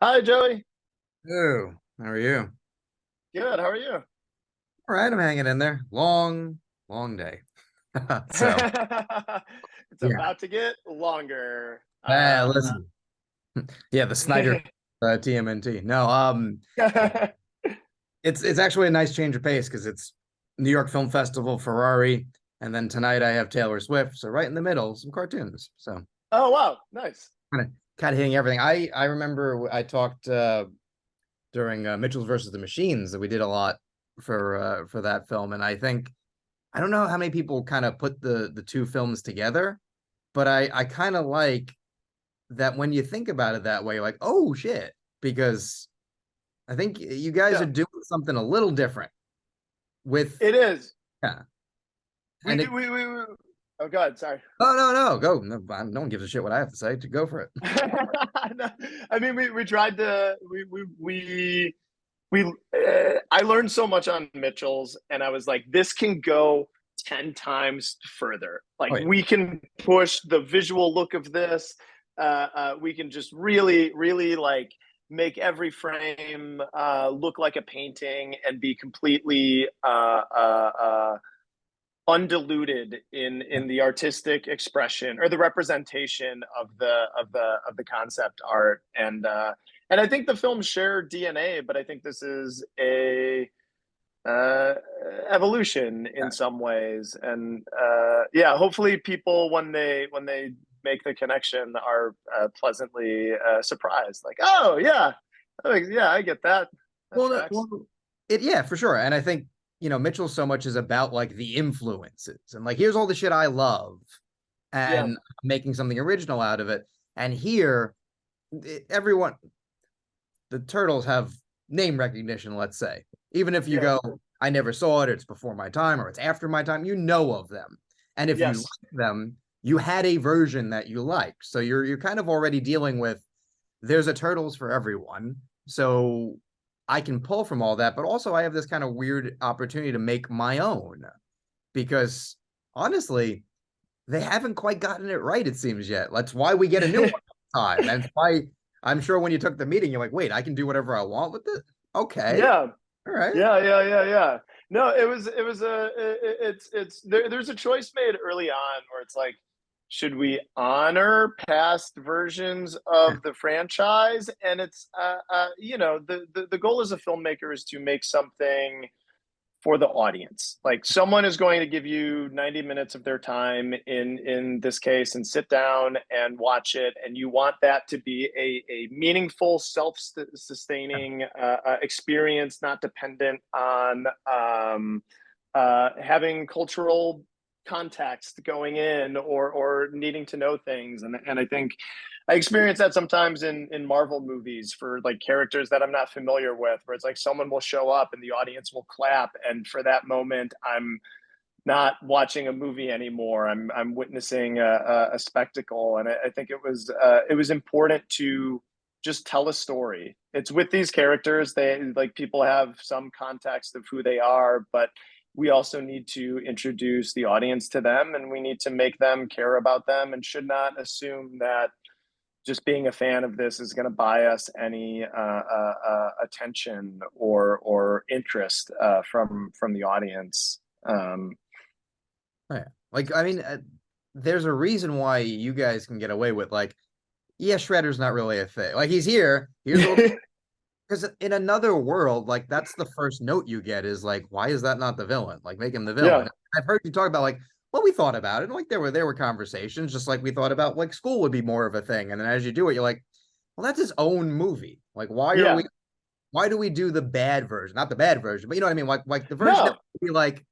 Hi, Joey. Oh, how are you? Good. How are you? All right, I'm hanging in there. Long day. So, It's yeah. about to get longer. Listen. Yeah, the Snyder TMNT. No, it's actually a nice change of pace because it's New York Film Festival, Ferrari, and then tonight I have Taylor Swift. So right in the middle, some cartoons. So Oh, wow. Nice. kind of hitting everything. I remember I talked during Mitchell's versus the Machines that we did a lot for that film, and I don't know how many people kind of put the two films together, but I kind of like that when you think about it that way, like, oh shit, because I think you guys are Yeah, doing something a little different with it is. yeah, We and do. it We oh, God. Sorry. no go no one gives a shit what I have to say to go for it. No, I mean, we tried to. I learned so much on Mitchell's, and I was like, this can go 10 times further. Oh Like, yeah, we can push the visual look of this. We can just really like make every frame look like a painting and be completely undiluted in the artistic expression or the representation of the concept art. And I think the films share DNA, but I think this is a uh, evolution in some ways. And yeah, hopefully people when they make the connection are pleasantly surprised. Like, oh yeah, yeah, I get that. That tracks. well, it yeah for sure, and I think Mitchell so much is about like the influences and like here's all the shit I love Yeah, and making something original out of it, and here everyone the turtles have name recognition, let's say. Even if you yeah, go, I never saw it, or it's before my time, or it's after my time, you know of them. And if you yes, like them, you had a version that you liked. So you're kind of already dealing with there's a turtles for everyone. So I can pull from all that, but also I have this kind of weird opportunity to make my own because honestly, they haven't quite gotten it right, it seems yet. That's why we get a new one all the time. And it's why I'm sure when you took the meeting, you're like, wait, I can do whatever I want with it. Okay. yeah. All right. Yeah. No, it was it's there's a choice made early on where it's like, should we honor past versions of the franchise? And it's the goal as a filmmaker is to make something for the audience. Like, someone is going to give you 90 minutes of their time in this case and sit down and watch it, and you want that to be a meaningful, self-sustaining experience, not dependent on having cultural context going in or needing to know things. And I think I experience that sometimes in Marvel movies for like characters that I'm not familiar with, where it's like someone will show up and the audience will clap, and for that moment, I'm not watching a movie anymore. I'm witnessing a spectacle, and I think it was important to just tell a story. It's with these characters; they like people have some context of who they are, but we also need to introduce the audience to them, and we need to make them care about them, and should not assume that just being a fan of this is going to buy us any attention or interest from the audience. Yeah. Like, I mean, there's a reason why you guys can get away with like, yeah, Shredder's not really a thing. Like, he's here. Here's what because in another world, like that's the first note you get is like, why is that not the villain? Like, make him the villain. Yeah, I've heard you talk about like what we thought about it. And, like there were conversations, just like we thought about like school would be more of a thing. And then as you do it, you're like, well, that's his own movie. Like, yeah. why do we do the bad version? Not the bad version, but you know what I mean? Like the version that No, would be like,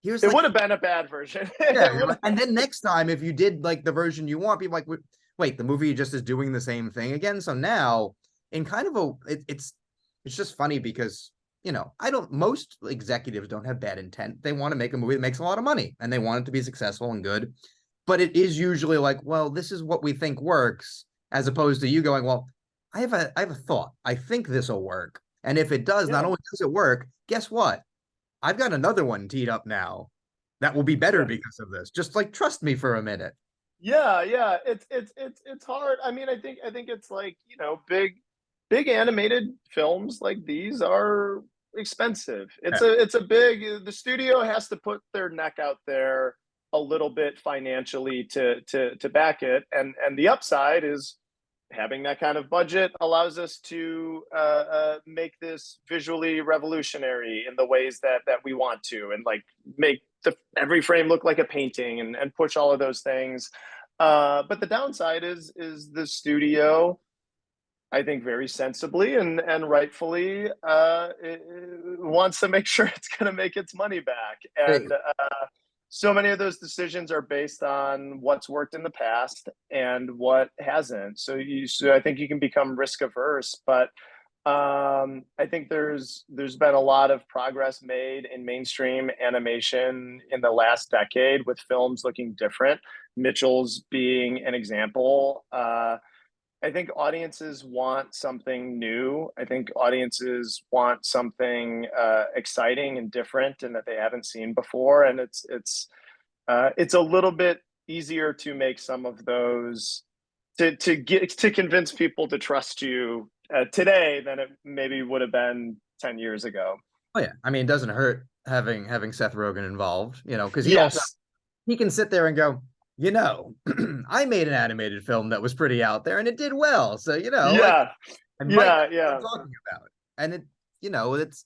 here's it like would have been a bad version. yeah, It would have and been. then next time if you did like the version you want, people like wait, the movie just is doing the same thing again. So now in kind of it's just funny because I don't most executives don't have bad intent. They want to make a movie that makes a lot of money and they want it to be successful and good. But it is usually like, well, this is what we think works, as opposed to you going, well, I have a thought. I think this will work. And if it does, not Yeah, only does it work, guess what? I've got another one teed up now that will be better yeah. because of this. Just like trust me for a minute. Yeah. It's hard. I mean, I think it's like, big big animated films like these are expensive. Yeah. It's a big, the studio has to put their neck out there a little bit financially to back it, and the upside is having that kind of budget allows us to make this visually revolutionary in the ways that we want to, and like make every frame look like a painting, and push all of those things. But the downside is the studio, I think very sensibly and rightfully, it wants to make sure it's going to make its money back. Hey, And so many of those decisions are based on what's worked in the past and what hasn't. So I think you can become risk averse, but I think there's been a lot of progress made in mainstream animation in the last decade with films looking different. Mitchell's being an example. I think audiences want something new. I think audiences want something exciting and different, and that they haven't seen before. And it's a little bit easier to make some of those, to convince people to trust you today than it maybe would have been 10 years ago. oh yeah, I mean, it doesn't hurt having Seth Rogen involved, because Yes. he can sit there and go, I made an animated film that was pretty out there and it did well. So, like Yeah. I might know Yeah. what I'm Yeah. talking about. And it's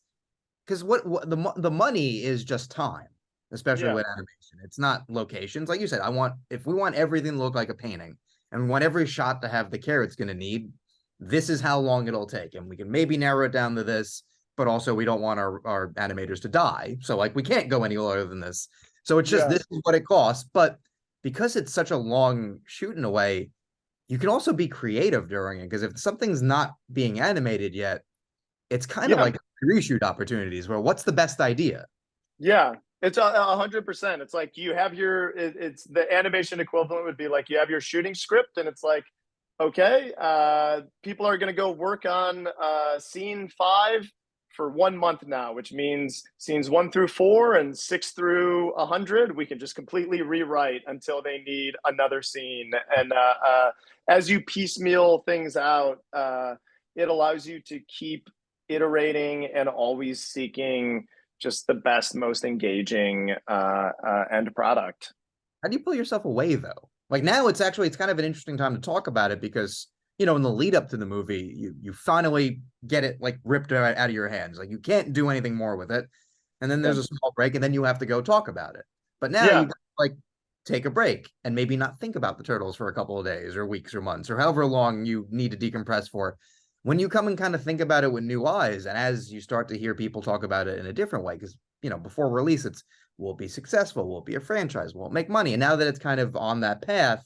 because what the money is just time, especially Yeah. with animation. It's not locations. Like you said, if we want everything to look like a painting and we want every shot to have the care it's going to need, this is how long it'll take. And we can maybe narrow it down to this, but also we don't want our animators to die. So like we can't go any lower than this. So it's just Yeah. this is what it costs. But because it's such a long shoot in a way, you can also be creative during it. Because if something's not being animated yet, it's kind of Yeah. like reshoot opportunities where what's the best idea? Yeah, it's 100%. It's like you have it's the animation equivalent would be like you have your shooting script, and it's like, okay, people are going to go work on scene 5 for 1 month now, which means scenes 1 through 4 and 6 through 100 we can just completely rewrite until they need another scene. And as you piecemeal things out, it allows you to keep iterating and always seeking just the best, most engaging end product. How do you pull yourself away though? Like now it's kind of an interesting time to talk about it because in the lead up to the movie, you finally get it like ripped out of your hands. Like you can't do anything more with it. And then there's Yeah. a small break, and then you have to go talk about it. But now Yeah. you like take a break and maybe not think about the turtles for a couple of days or weeks or months or however long you need to decompress for. When you come and kind of think about it with new eyes, and as you start to hear people talk about it in a different way, because before release, it's will it be successful? Will it be a franchise? Will it make money? And now that it's kind of on that path,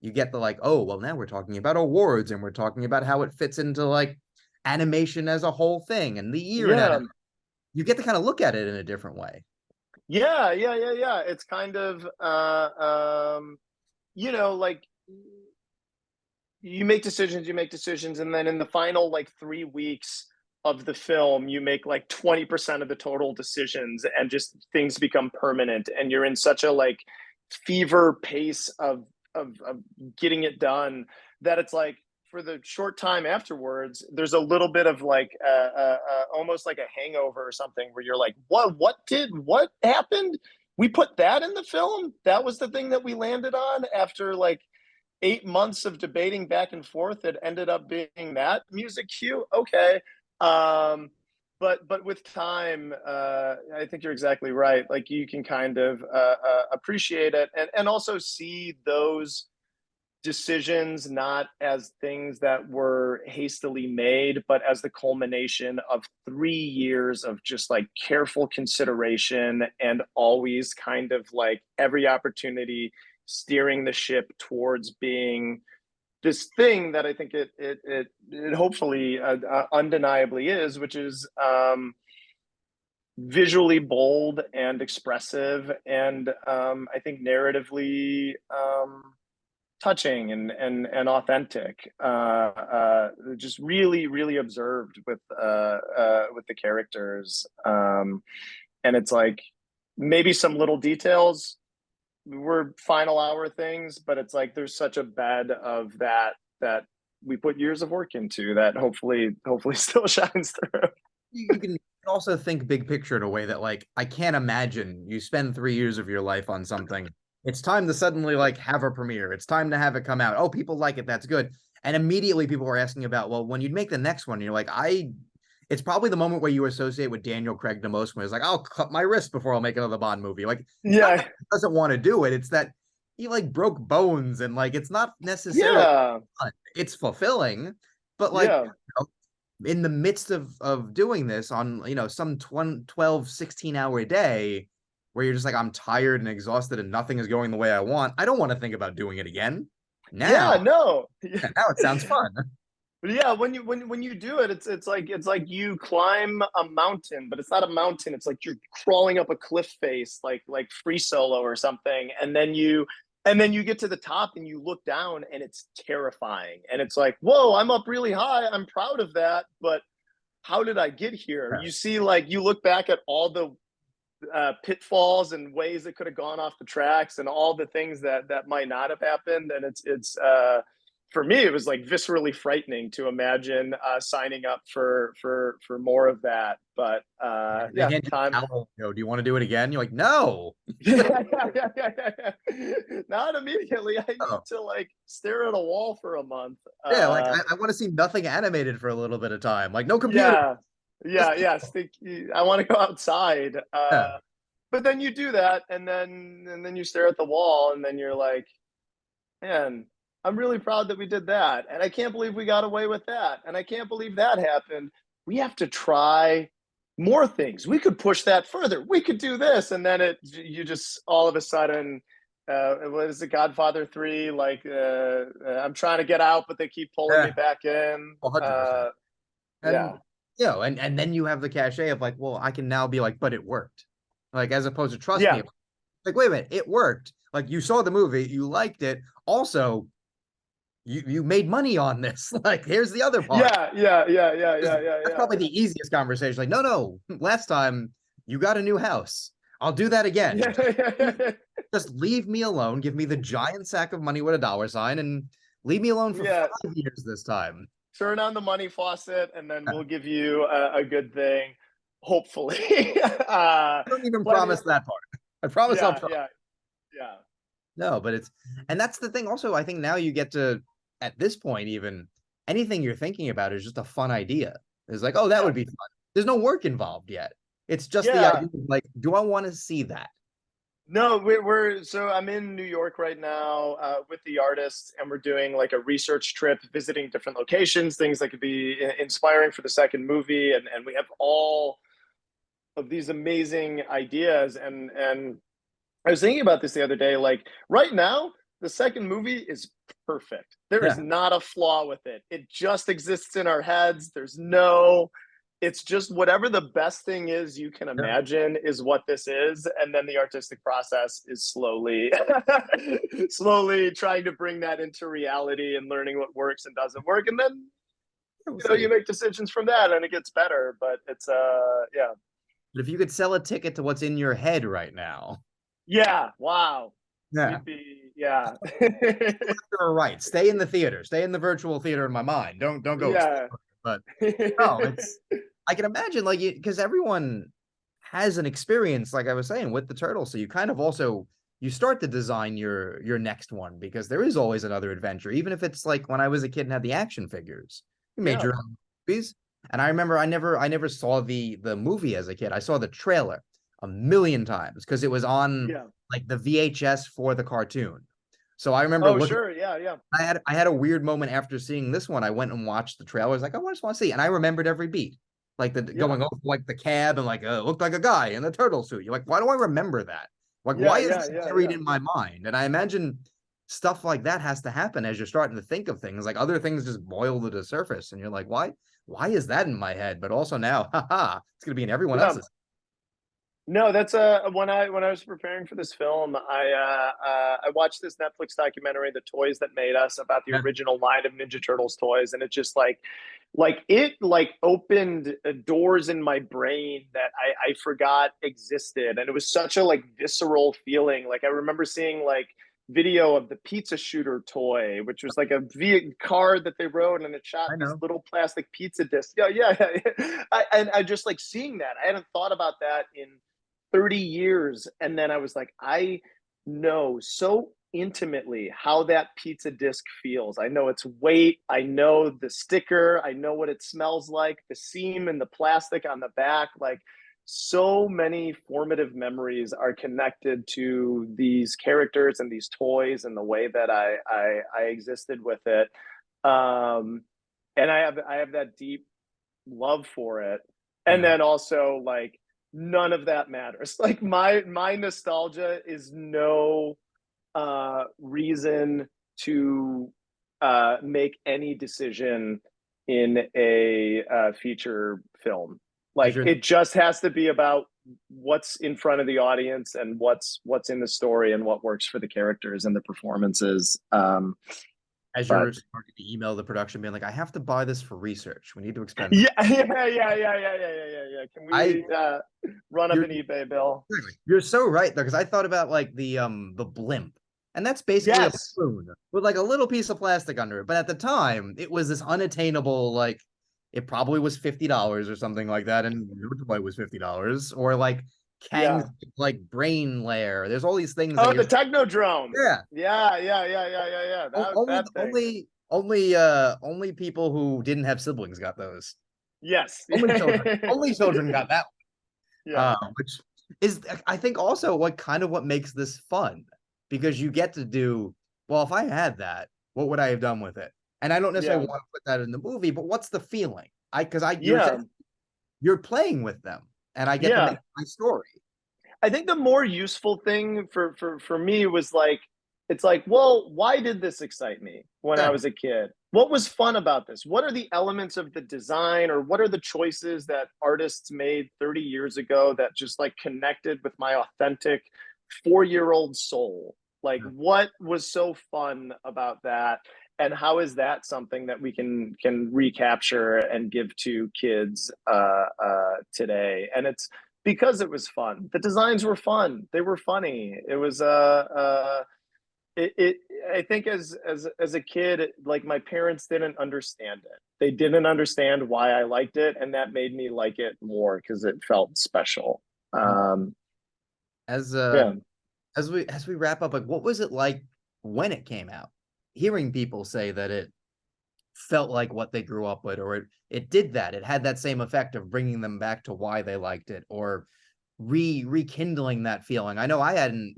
you get the like, oh, well, now we're talking about awards and we're talking about how it fits into like animation as a whole thing and the year in Yeah. anime. You get to kind of look at it in a different way. Yeah. Yeah. Yeah. Yeah. It's kind of, like you make decisions, and then in the final like 3 weeks of the film, you make like 20% of the total decisions, and just things become permanent, and you're in such a like fever pace of getting it done that it's like for the short time afterwards, there's a little bit of like almost like a hangover or something, where you're like, what happened? We put that in the film. That was the thing that we landed on after like 8 months of debating back and forth. It ended up being that music cue. Okay. Um, but with time, I think you're exactly right. Like you can kind of appreciate it, and also see those decisions not as things that were hastily made, but as the culmination of 3 years of just like careful consideration, and always kind of like every opportunity steering the ship towards being this thing that I think it hopefully undeniably is, which is visually bold and expressive, and I think narratively touching and authentic. Just really, really observed with the characters, and it's like maybe some little details were final hour things, but it's like there's such a bed of that we put years of work into that hopefully still shines through. You can also think big picture in a way that like I can't imagine you spend 3 years of your life on something. It's time to suddenly like have a premiere. It's time to have it come out. Oh, people like it. That's good. And immediately people were asking about, well, when you'd make the next one, you're like, it's probably the moment where you associate with Daniel Craig the most when it's like, I'll cut my wrist before I'll make another Bond movie. Like, it's not that Yeah, he doesn't want to do it. It's that he like broke bones and like it's not necessarily yeah, fun. It's fulfilling, but like yeah. in the midst of doing this on some 12 16-hour day where you're just like I'm tired and exhausted and nothing is going the way I want, I don't want to think about doing it again Yeah, now. no. Now it sounds fun. But yeah, when you do it, it's like you climb a mountain, but it's not a mountain. It's like you're crawling up a cliff face, like Free Solo or something, and then you get to the top and you look down and it's terrifying. And it's like, whoa, I'm up really high. I'm proud of that, but how did I get here? You see, like you look back at all the pitfalls and ways that could have gone off the tracks and all the things that might not have happened, and it's for me it was like viscerally frightening to imagine signing up for more of that, but They yeah, hand you the time. towel, do you want to do it again? You're like, no. Yeah, not immediately. I need Oh. to like stare at a wall for a month. Yeah, like I want to see nothing animated for a little bit of time, like no computer, Yeah, just yeah, yeah, I want to go outside, yeah. but then you do that, and then you stare at the wall, and then you're like, man, I'm really proud that we did that. And I can't believe we got away with that. And I can't believe that happened. We have to try more things. We could push that further. We could do this. And then you just all of a sudden, what is it, Godfather 3? Like, I'm trying to get out, but they keep pulling me Yeah, back in. 100%. Yeah. And and then you have the cachet of like, well, I can now be like, but it worked. Like, as opposed to trust me. Yeah. Like, wait a minute, it worked. Like, you saw the movie, you liked it. Also, you made money on this. Like, here's the other part. Yeah. Yeah. Yeah. Yeah. Yeah. Yeah. That's Yeah. probably the easiest conversation. Like, no, last time you got a new house. I'll do that again. Yeah. Just leave me alone. Give me the giant sack of money with a dollar sign and leave me alone for Yeah. 5 years this time. Turn on the money faucet, and then we'll give you a good thing, hopefully. I don't even Plenty promise of, that part. I promise I'll yeah, try. yeah, yeah, No, but and that's the thing. Also, I think now you get to, at this point, even anything you're thinking about is just a fun idea. It's like, oh, that yeah, would be fun. There's no work involved yet. It's just the yeah. idea of like, do I want to see that? No, we're so I'm in New York right now with the artists, and we're doing like a research trip, visiting different locations, things that could be inspiring for the second movie, and we have all of these amazing ideas, and I was thinking about this the other day. Like right now, the second movie is perfect. There is Yeah. not a flaw with it. It just exists in our heads. It's just whatever the best thing is you can Yeah. imagine is what this is. And then the artistic process is slowly, slowly trying to bring that into reality and learning what works and doesn't work. And then, We'll you see. make decisions from that and it gets better. But yeah. But if you could sell a ticket to what's in your head right now, Yeah. Wow. yeah, We'd be, yeah. you're right. Stay in the theater. Stay in the virtual theater in my mind. Don't go. Yeah. But no, I can imagine like because everyone has an experience, like I was saying, with the turtles. So you kind of also you start to design your next one because there is always another adventure, even if it's like when I was a kid and had the action figures. You made Yeah. your own movies. And I remember I never saw the movie as a kid. I saw the trailer a million times because it was on Yeah. like the VHS for the cartoon. So I remember Oh, looking sure. Yeah. Yeah. I had a weird moment after seeing this one. I went and watched the trailer. I was like, I just want to see. And I remembered every beat. Like the Yeah. going over like the cab and like it looked like a guy in the turtle suit. You're like, why do I remember that? Like, Yeah. why is Yeah. this Yeah. buried Yeah. in my mind? And I imagine stuff like that has to happen as you're starting to think of things. Like other things just boil to the surface, and you're like, why? Why is that in my head? But also now, haha, it's gonna be in everyone Yeah. else's. No, that's when I was preparing for this film, I watched this Netflix documentary, "The Toys That Made Us," about the Yeah. original line of Ninja Turtles toys, and it just like opened doors in my brain that I forgot existed, and it was such a like visceral feeling. Like I remember seeing like video of the pizza shooter toy, which was like a card that they wrote and it shot I these know. little plastic pizza discs. Yeah. And I just like seeing that. I hadn't thought about that in 30 years. And then I was like, I know so intimately how that pizza disc feels. I know its weight. I know the sticker. I know what it smells like, the seam and the plastic on the back. Like, so many formative memories are connected to these characters and these toys and the way that I existed with it. Um, and I have that deep love for it. And Yeah. then also like none of that matters. Like my nostalgia is no reason to make any decision in a feature film. As Like you're it just has to be about what's in front of the audience and what's in the story and what works for the characters and the performances. as But you're starting to email the production, being like, I have to buy this for research. We need to expend some. yeah. Can I we run up you're an eBay bill? you're so right though, because I thought about like the blimp, and that's basically a Yes. balloon with like a little piece of plastic under it. But at the time, it was this unattainable, like it probably was $50 or something like that, and your toy was $50, or like Kang's Yeah. like brain lair. There's all these things that Oh, you're the Technodrome. yeah. Yeah. Only That thing. only people who didn't have siblings got those. Yes. Only children got that Yeah. which is I think also what kind of what makes this fun, because you get to do, well, if I had that, what would I have done with it? And I don't necessarily Yeah. want to put that in the movie, but what's the feeling? Because Yeah. you're playing with them, and I get to Yeah. make my story. I think the more useful thing for me was like, it's like, well, why did this excite me when I Exactly. was a kid? What was fun about this? What are the elements of the design, or what are the choices that artists made 30 years ago that just like connected with my authentic 4-year-old soul? Like, what was so fun about that? And how is that something that we can recapture and give to kids today? And it's because it was fun. The designs were fun. They were funny. It was it I think as a kid, like my parents didn't understand it. They didn't understand why I liked it, and that made me like it more because it felt special. Um, As yeah. as we wrap up, like what was it like when it came out? Hearing people say that it felt like what they grew up with, or it did that. It had that same effect of bringing them back to why they liked it, or rekindling that feeling. I know I hadn't,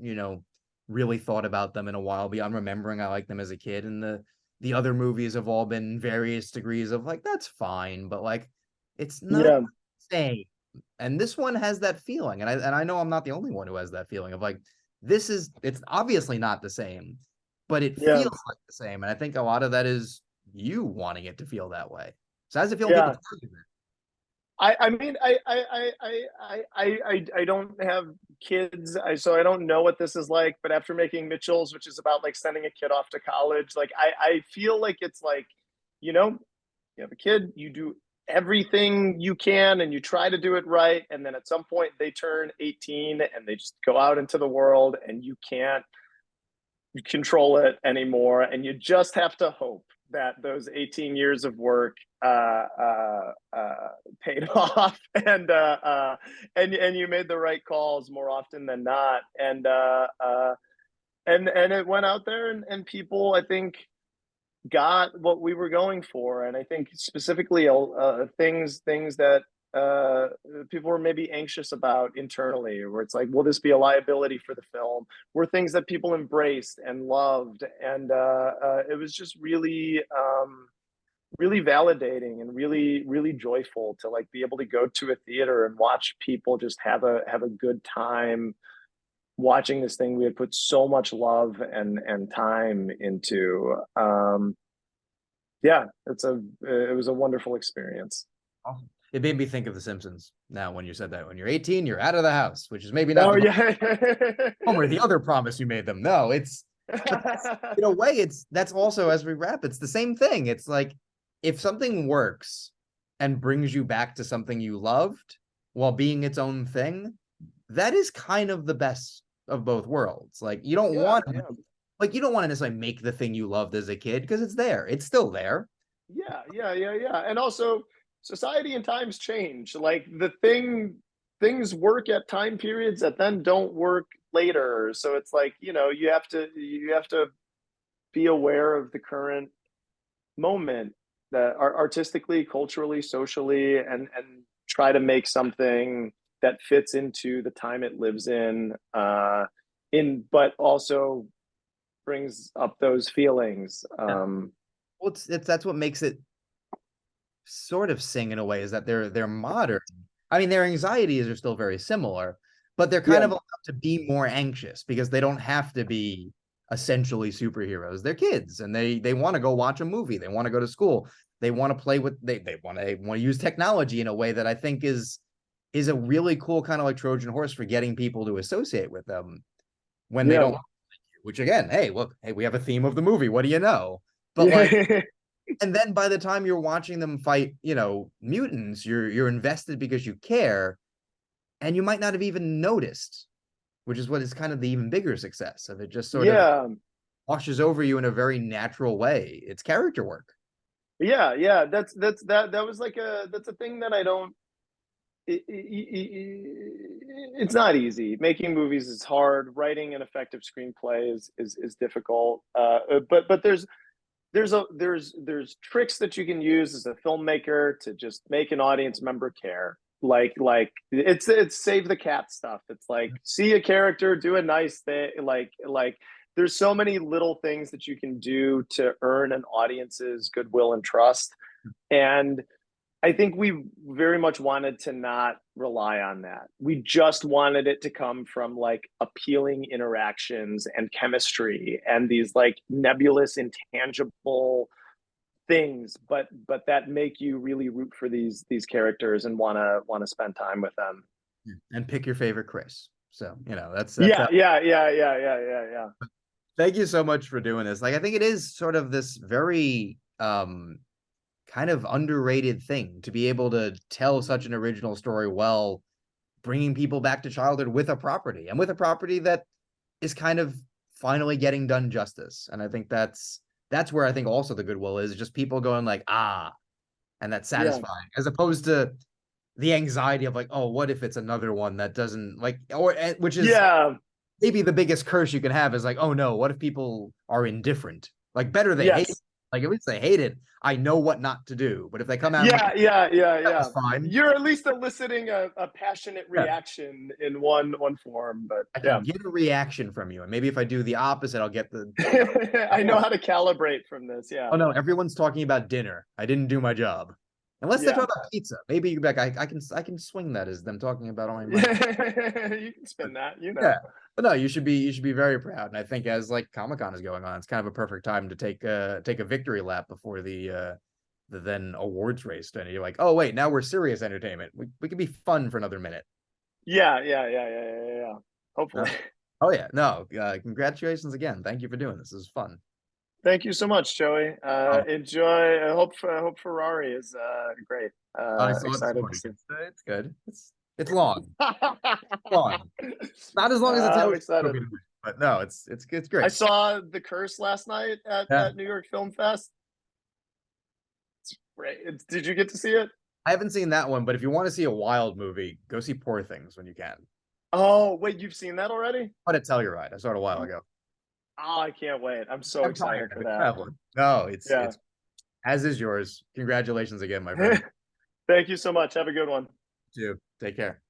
really thought about them in a while beyond remembering I liked them as a kid, and the other movies have all been various degrees of like that's fine, but like it's not Yeah. the same. And this one has that feeling, and I know I'm not the only one who has that feeling of like it's obviously not the same, but it Yeah. feels like the same. And I think a lot of that is you wanting it to feel that way. So how does it feel when people Yeah. tell you that? I mean I don't have kids, so I don't know what this is like. But after making Mitchell's, which is about like sending a kid off to college, like I feel like it's like, you know, you have a kid, you do everything you can and you try to do it right, and then at some point they turn 18 and they just go out into the world and you can't control it anymore, and you just have to hope that those 18 years of work paid off, and you made the right calls more often than not, and it went out there, and people I think got what we were going for. And I think specifically things that people were maybe anxious about internally, where it's like, will this be a liability for the film? Were things that people embraced and loved, and it was just really validating and really joyful to like be able to go to a theater and watch people just have a good time watching this thing we had put so much love and time into. Yeah, it was a wonderful experience. Awesome. It made me think of The Simpsons now when you said that. When you're 18, you're out of the house, which is maybe not Oh the yeah. Homer, the other promise you made them. No, but in a way, that's also, as we wrap, it's the same thing. It's like if something works and brings you back to something you loved while being its own thing, that is kind of the best of both worlds. Like you don't Yeah, want yeah. like you don't want to necessarily make the thing you loved as a kid because it's there. It's still there. Yeah. And also, society and times change. Like things work at time periods that then don't work later. So it's like, you have to be aware of the current moment, that are artistically, culturally, socially, and try to make something that fits into the time it lives in, but also brings up those feelings. Yeah. Well, it's that's what makes it sort of sing in a way, is that they're modern. I mean, their anxieties are still very similar, but they're kind Yeah, of allowed to be more anxious because they don't have to be essentially superheroes. They're kids and they want to go watch a movie. They want to go to school. They want to play with they want to use technology in a way that I think is a really cool kind of like Trojan horse for getting people to associate with them when they yeah, don't, which again, hey, look, hey, we have a theme of the movie. What do you know? But like, yeah. and then by the time you're watching them fight, mutants, you're invested because you care, and you might not have even noticed, which is what is kind of the even bigger success of it. Just sort of Yeah, washes over you in a very natural way. It's character work. yeah. That was like that's a thing that I don't. It's not easy. Making movies is hard. Writing an effective screenplay is difficult. But there's tricks that you can use as a filmmaker to just make an audience member care. Like it's save the cat stuff. It's like see a character do a nice thing. Like there's so many little things that you can do to earn an audience's goodwill and trust. And I think we very much wanted to not rely on that. We just wanted it to come from like appealing interactions and chemistry and these like nebulous, intangible things, but that make you really root for these characters and wanna spend time with them. And pick your favorite Chris. So, that's Yeah, how. yeah. Thank you so much for doing this. Like, I think it is sort of this very kind of underrated thing to be able to tell such an original story well, bringing people back to childhood with a property and with a property that is kind of finally getting done justice. And I think that's where I think also the goodwill is just people going like, ah, and that's Yeah. satisfying, as opposed to the anxiety of like, oh, what if it's another one that doesn't like, or which is Yeah. maybe the biggest curse you can have is like, oh no, what if people are indifferent? Like better they hate, Yes. like at least they hate it. I know what not to do. But if they come out and like, that Yeah. was fine. You're at least eliciting a passionate Yeah. reaction in one form, but I yeah. can get a reaction from you. And maybe if I do the opposite, I'll get the I know how to calibrate from this. Yeah. oh no, everyone's talking about dinner. I didn't do my job. Unless they Yeah. talk about pizza. Maybe you back. I can swing that as them talking about only my You can spin that. yeah. But no, you should be very proud. And I think as like Comic-Con is going on, it's kind of a perfect time to take a victory lap before the then awards race. And you're like, oh wait, now we're serious entertainment. We can be fun for another minute. Yeah. Uh, Hopefully. oh yeah, no, congratulations again. Thank you for doing this. This is fun. Thank you so much, Joey. Oh, Enjoy. I hope Ferrari is great. I saw it this Excited to morning. see. It's good. It's long. Long. Not as long as a I'm Taylor Swift excited. movie to me, but no, it's I great. saw The Curse last night Yeah. at New York Film Fest. It's great. Did you get to see it? I haven't seen that one, but if you want to see a wild movie, go see Poor Things when you can. Oh, wait, you've seen that already? How to Tell You Right. I saw it a while ago. Oh, I can't wait. I'm so I'm excited tired. for I've been that. traveling. No, Yeah. it's as is yours. Congratulations again, my friend. Thank you so much. Have a good one. You too. Take care.